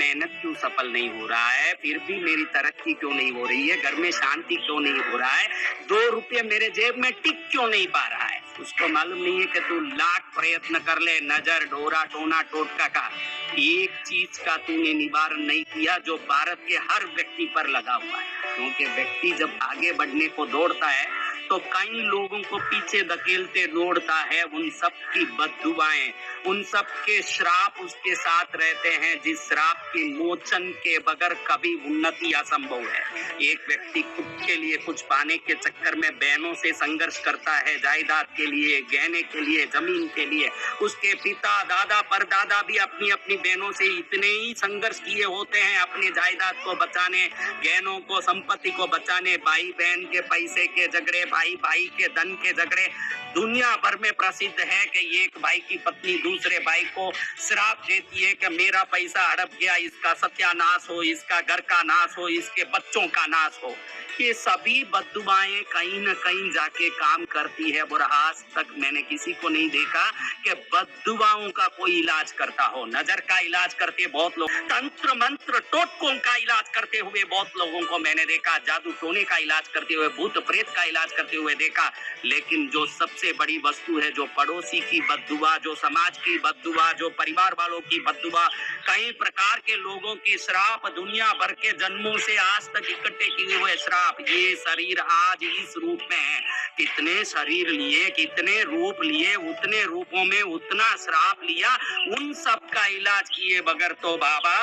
मेहनत क्यों सफल नहीं हो रहा है, फिर भी मेरी तरक्की क्यों नहीं हो रही है, घर में शांति क्यों नहीं हो रहा है, 2 रुपये मेरे जेब में टिक क्यों नहीं पा रहा है। उसको मालूम नहीं है कि तू लाख प्रयत्न कर ले, नजर, डोरा, टोना, टोटका का, एक चीज का तूने निवारण नहीं किया जो भारत के हर व्यक्ति पर लगा हुआ है। क्योंकि व्यक्ति जब आगे बढ़ने को दौड़ता है तो कई लोगों को पीछे धकेलते दौड़ता है। उन सब की बददुआएं, उन सब के श्राप उसके साथ रहते हैं, जिस श्राप के मोचन के बगैर कभी उन्नति असंभव है। एक व्यक्ति खुद के लिए कुछ पाने के चक्कर में बहनों से संघर्ष करता है, जायदाद के लिए, गहने के लिए, जमीन के लिए। उसके पिता, दादा, परदादा भी अपनी अपनी बहनों से इतने ही संघर्ष किए होते हैं अपनी जायदाद को बचाने, गहनों को, संपत्ति को बचाने। भाई बहन के पैसे के झगड़े, भाई भाई के धन के झगड़े दुनिया भर में प्रसिद्ध है कि एक भाई की पत्नी दूसरे भाई को श्राप देती है कि मेरा पैसा हड़प गया, इसका सत्यानाश हो, इसका घर का नाश हो, इसके बच्चों का नाश हो। ये सभी बददुआएं कहीं न कहीं जाके काम करती है। और आज तक मैंने किसी को नहीं देखा कि बददुआओं का कोई इलाज करता हो। नजर का इलाज करते बहुत लोग, तंत्र मंत्र टोटकों का इलाज करते हुए बहुत लोगों को मैंने देखा, जादू टोने का इलाज करते हुए, भूत प्रेत का इलाज करते हुए देखा। लेकिन जो सबसे बड़ी वस्तु है, जो पड़ोसी की बददुआ, जो समाज की बददुआ, जो परिवार वालों की बददुआ, कई प्रकार के लोगों की श्राप, दुनिया भर के जन्मों से आज तक इकट्ठे किए हुए श्राप, ये शरीर आज इस रूप में है। कितने शरीर लिए, कितने रूप लिए, उतने रूपों में उतना श्राप लिया, उन सब का इलाज किए बगैर तो बाबा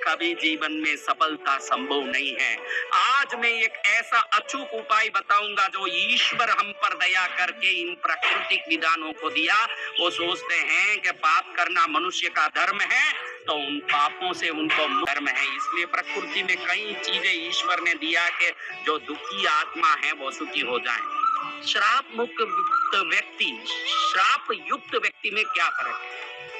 कभी जीवन में सफलता संभव नहीं है। आज मैं एक ऐसा अचूक उपाय बताऊंगा जो ईश्वर हम पर दया करके इन प्राकृतिक विधानों को दिया। वो सोचते हैं कि पाप करना मनुष्य का धर्म है, तो उन पापों से उनको धर्म है। इसलिए प्रकृति में कई चीजें ईश्वर ने दिया कि जो दुखी आत्मा है वो सुखी हो जाए। श्राप मुक्त व्यक्ति, श्राप युक्त व्यक्ति में क्या फर्क है?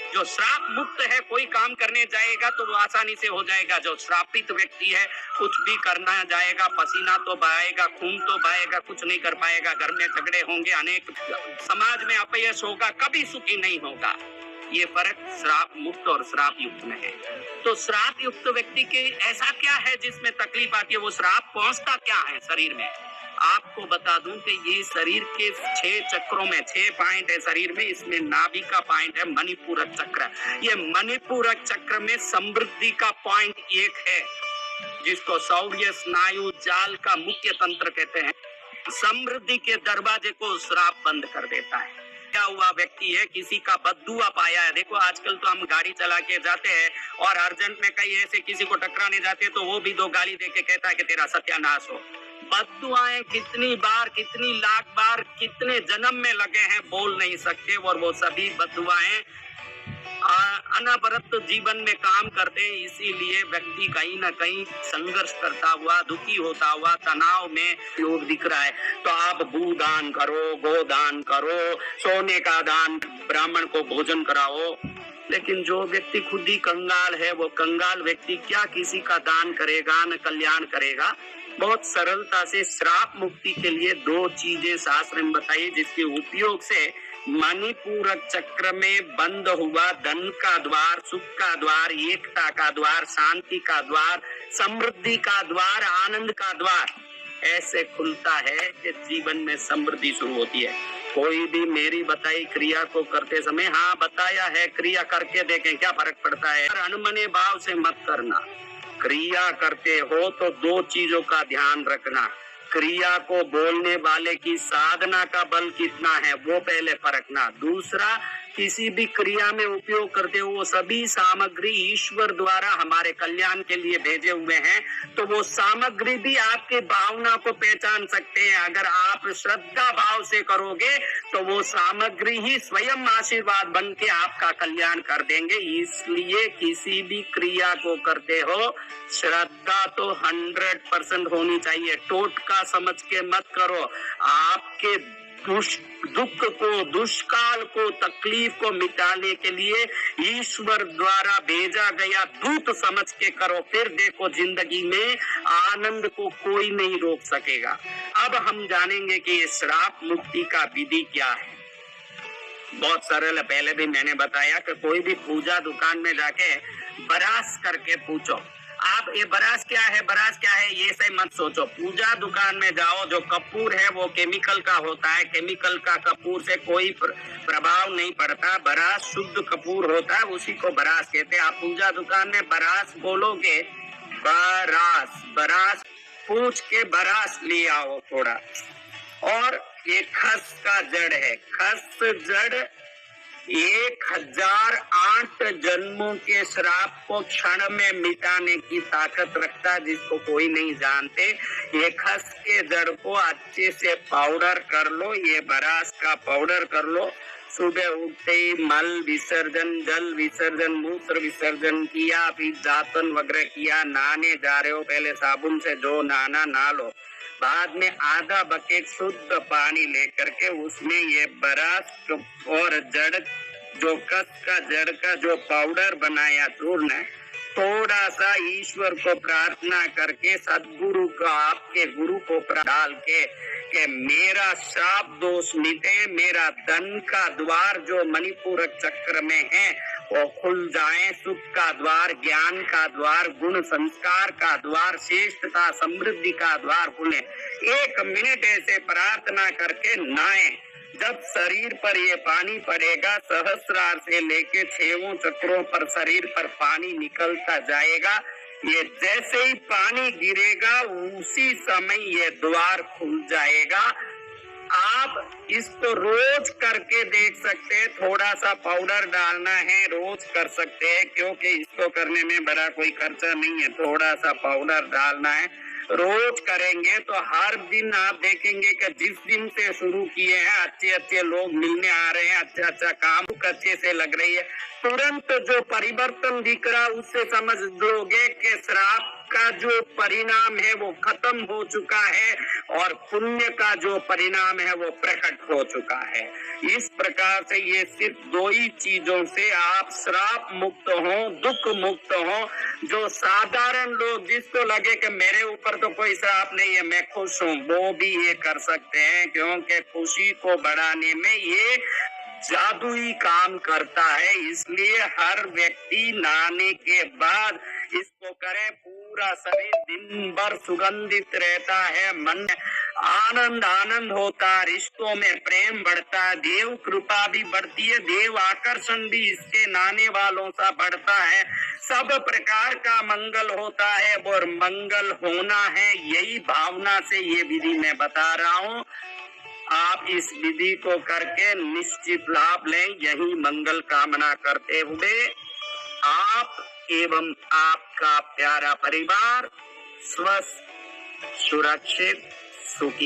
जो श्राप मुक्त है, कोई काम करने जाएगा तो वो आसानी से हो जाएगा। जो श्रापित व्यक्ति है, कुछ भी करना जाएगा, पसीना तो बहाएगा, खून तो बहाएगा, कुछ नहीं कर पाएगा, घर में झगड़े होंगे, अनेक समाज में अपयश होगा, कभी सुखी नहीं होगा। ये फर्क श्राप मुक्त और श्राप युक्त में है। तो श्राप युक्त व्यक्ति के ऐसा क्या है जिसमें तकलीफ आती है? वो श्राप पहुंचता क्या है शरीर में? आपको बता दूं कि ये शरीर के 6 चक्रों में 6 पॉइंट है शरीर में। इसमें नाभि का पॉइंट है मणिपूरक चक्र। ये मणिपूरक चक्र में समृद्धि का पॉइंट 1 है, जिसको शौर्य स्नायु जाल का मुख्य तंत्र कहते हैं। समृद्धि के दरवाजे को श्राप बंद कर देता है। क्या हुआ, व्यक्ति है, किसी का बददुआ पाया है। देखो आजकल तो हम गाड़ी चला के जाते हैं और अर्जेंट में कहीं ऐसे किसी को टकराने जाते हैं तो वो भी 2 गाली दे के कहता है कि तेरा सत्यानाश हो। बददुआएं कितनी बार, कितनी लाख बार, कितने जन्म में लगे हैं बोल नहीं सकते। और वो सभी बददुआएं अनवरत जीवन में काम करते हैं। इसीलिए व्यक्ति कहीं ना कहीं संघर्ष करता हुआ, दुखी होता हुआ, तनाव में योग दिख रहा है। तो आप भू दान करो, गो दान करो, सोने का दान, ब्राह्मण को भोजन कराओ। लेकिन जो व्यक्ति खुद ही कंगाल है, वो कंगाल व्यक्ति क्या किसी का दान करेगा, न कल्याण करेगा। बहुत सरलता से श्राप मुक्ति के लिए 2 चीजें शास्त्र में बताई, जिसके उपयोग से मणिपूरक चक्र में बंद हुआ धन का द्वार, सुख का द्वार, एकता का द्वार, शांति का द्वार, समृद्धि का द्वार, आनंद का द्वार ऐसे खुलता है कि जीवन में समृद्धि शुरू होती है। कोई भी मेरी बताई क्रिया को करते समय, हाँ बताया है, क्रिया करके देखें क्या फर्क पड़ता है। अनमने भाव से मत करना। क्रिया करते हो तो 2 चीजों का ध्यान रखना। क्रिया को बोलने वाले की साधना का बल कितना है वो पहले परखना। दूसरा, किसी भी क्रिया में उपयोग करते हो वो सभी सामग्री ईश्वर द्वारा हमारे कल्याण के लिए भेजे हुए हैं, तो वो सामग्री भी आपके भावना को पहचान सकते हैं। अगर आप श्रद्धा भाव से करोगे तो वो सामग्री ही स्वयं आशीर्वाद बन के आपका कल्याण कर देंगे। इसलिए किसी भी क्रिया को करते हो श्रद्धा तो 100% होनी चाहिए। टोटका समझ के मत करो। आपके दुख को, दुष्काल को, तकलीफ को मिटाने के लिए ईश्वर द्वारा भेजा गया दूत समझ के करो। फिर देखो जिंदगी में आनंद को कोई नहीं रोक सकेगा। अब हम जानेंगे कि ये श्राप मुक्ति का विधि क्या है। बहुत सरल है। पहले भी मैंने बताया कि कोई भी पूजा दुकान में जाके बरास करके पूछो। आप ये बरास क्या है, बरास क्या है, ये से मत सोचो। पूजा दुकान में जाओ, जो कपूर है वो केमिकल का होता है, केमिकल का कपूर से कोई प्रभाव नहीं पड़ता। बरास शुद्ध कपूर होता है, उसी को बरास कहते हैं। आप पूजा दुकान में बरास बोलोगे, बरास, बरास पूछ के बरास ले आओ थोड़ा। और ये खस का जड़ है, खस जड़ 1008 जन्मों के श्राप को क्षण में मिटाने की ताकत रखता है, जिसको कोई नहीं जानते। ये खस के जड़ को अच्छे से पाउडर कर लो, ये बरास का पाउडर कर लो। सुबह उठते ही मल विसर्जन, जल विसर्जन, मूत्र विसर्जन किया, फिर दातन वगैरह किया, नहाने जा रहे हो पहले साबुन से जो नहाना नहा लो। बाद में आधा बकेट शुद्ध पानी लेकर के उसमें ये बरास और जड़, जो कस का जड़ का जो पाउडर बनाया चूर्ण, थोड़ा सा ईश्वर को प्रार्थना करके सदगुरु को, आपके गुरु को डाल के मेरा श्राप दोष मिटे, मेरा धन का द्वार जो मणिपूरक चक्र में है वो खुल जाए, सुख का द्वार, ज्ञान का द्वार, गुण संस्कार का द्वार, श्रेष्ठता समृद्धि का द्वार खुले। 1 मिनट ऐसे प्रार्थना करके नहाए। जब शरीर पर ये पानी पड़ेगा, सहस्रार से लेके 6 चक्रों पर शरीर पर पानी निकलता जाएगा। ये जैसे ही पानी गिरेगा उसी समय ये द्वार खुल जाएगा। आप इसको रोज करके देख सकते हैं, थोड़ा सा पाउडर डालना है, रोज कर सकते हैं, क्योंकि इसको करने में बड़ा कोई खर्चा नहीं है। थोड़ा सा पाउडर डालना है, रोज करेंगे तो हर दिन आप देखेंगे कि जिस दिन से शुरू किए हैं अच्छे अच्छे लोग मिलने आ रहे हैं, अच्छा अच्छा काम अच्छे से लग रही है, तुरंत जो परिवर्तन दिख रहा उससे समझ लोगे कि श्राप का जो परिणाम है वो खत्म हो चुका है और पुण्य का जो परिणाम है वो प्रकट हो चुका है। इस प्रकार से ये सिर्फ 2 ही चीजों से आप श्राप मुक्त हो, दुख मुक्त हो। जो साधारण लोग, जिसको लगे कि मेरे ऊपर तो कोई श्राप नहीं है, मैं खुश हूँ, वो भी ये कर सकते हैं, क्योंकि खुशी को बढ़ाने में ये जादुई काम करता है। इसलिए हर व्यक्ति नहाने के बाद इसको करे, पूरा शरीर दिन भर सुगंधित रहता है, मन आनंद आनंद होता, रिश्तों में प्रेम बढ़ता, देव कृपा भी बढ़ती है, देव आकर्षण भी इसके नहाने वालों सा बढ़ता है, सब प्रकार का मंगल होता है और मंगल होना है, यही भावना से ये विधि मैं बता रहा हूँ। आप इस विधि को करके निश्चित लाभ लें, यही मंगल कामना करते हुए आप एवं आपका प्यारा परिवार स्वस्थ, सुरक्षित, सुखी